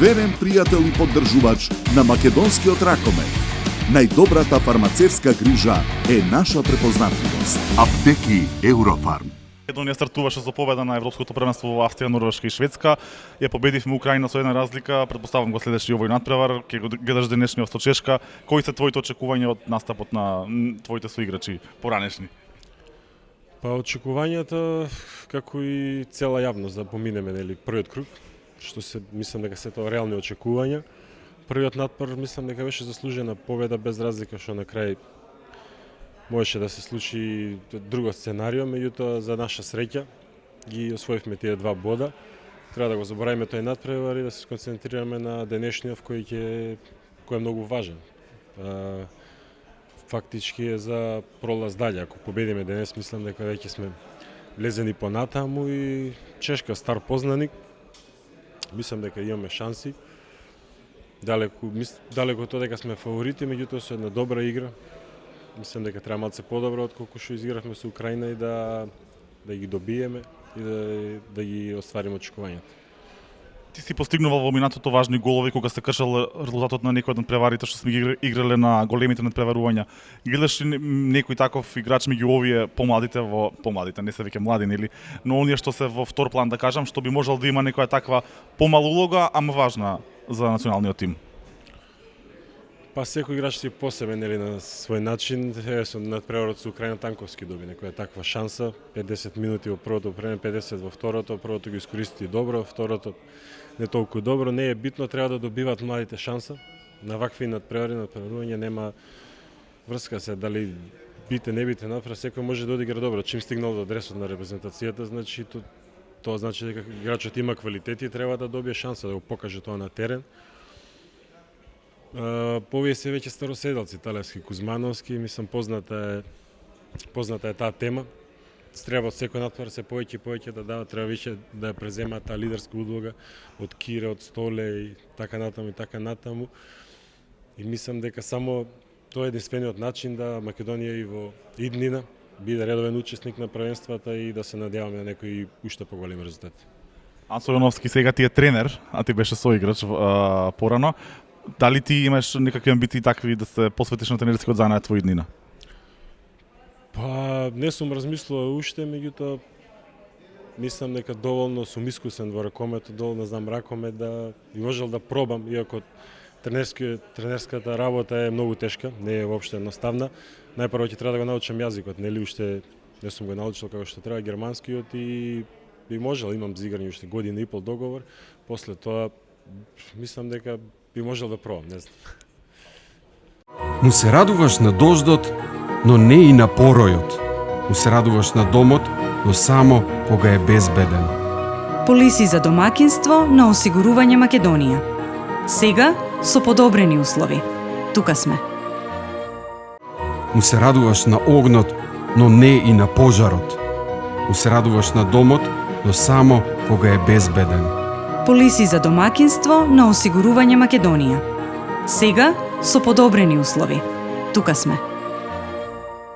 верен пријател и поддржувач на македонскиот ракомет. Најдобрата фармацевска грижа е наша препознатливост. Аптеки Еврофарм. Македонија стартуваше за победа на Европското првенство во Австрија, Норвешка и Шведска. Ја победивме Украина со една разлика. Претпоставам го следеше и овој надпревар. Ќе го гледаш денешниот со Чешка. Кои се твоите очекувања од настапот на твоите соиграчи поранешни? Па очекувањата, како и цела јавност, да поминеме првиот круг, што се мислам дека се тоа реални очекувања. Првиот надпревар мислам дека беше заслужена победа без разлика што на крај можеше да се случи друго сценарио, меѓутоа за наша среќа ги освоивме тие 2 бода. Треба да го заборавиме тој надпревар и да се сконцентрираме на денешниот кој е многу важен. Фактички е за пролаз дале. Ако победиме денес, мислам дека веќе сме влезени понатаму и Чешка стар познаник. Мислам дека имаме шанси. Далеко тоа дека сме фаворити, меѓутоа со една добра игра. Мислам дека треба малце подобро отколку што изигравме со Украина и да ги добиеме и да ги оствариме очекувањата. Ти си постигнувал во минатото важни голови кога се кршел резултатот на некој од надпреварите што сме ги играле на големите надпреварувања. Гледаш ли некој таков играч меѓу овие помладите, не се веќе млади, нели, но оние што се во втор план, да кажам, што би можел да има некоја таква помала улога, ама важна за националниот тим? Па секој играч си посебен на свој начин. Со надпреварот со Украина Танковски доби некоја таква шанса. 50 минути во првото време, 50 во второто. Првото го искористи добро, второто не толку добро. Не е битно, треба да добиваат младите шанса. На вакви надпреварувања нема врска се дали бите, не бите надпревар, секој може да одигра добро. Чим стигнал до дресот на репрезентацијата, значи тоа значи дека играчот има квалитети и треба да добие шанса да го покаже тоа на терен. Повие се веќе староседалци, Талевски, Кузмановски, мислам позната е таа тема. Треба од секој надпревар се повеќе да дава, треба веќе да ја презема таа лидерска улога од Кире, од Столе и така натаму. И мислам дека само тоа е единствениот начин да Македонија и во иднина биде редовен учесник на првенствата и да се надеваме на некои уште поголеми резултати. Ансо Јановски сега ти е тренер, а ти беше соиграч порано. Дали ти имаш некакви амбиции такви да се посветиш на тренерскиот занат во иднина? Па не сум размислувал уште, меѓутоа мислам дека доволно сум искусен во ракометот, доволно знам ракомет да и можел да пробам, иако тренерската работа е многу тешка, не е воопшто едноставна. Најпрво ќе треба да го научам јазикот, нели уште не сум го научил како што треба германскиот и би можел, имам за играње уште година и пол договор. После тоа мислам дека би можел да пробам, не знам. Му се радуваш на дождот, но не и на поројот. Му се радуваш на домот, но само кога е безбеден. Полиси за домакинство на осигурување Македонија. Сега со подобрени услови. Тука сме. Му се радуваш на огнот, но не и на пожарот. Му се радуваш на домот, но само кога е безбеден. Полиси за домакинство на осигурување Македонија. Сега со подобрени услови. Тука сме.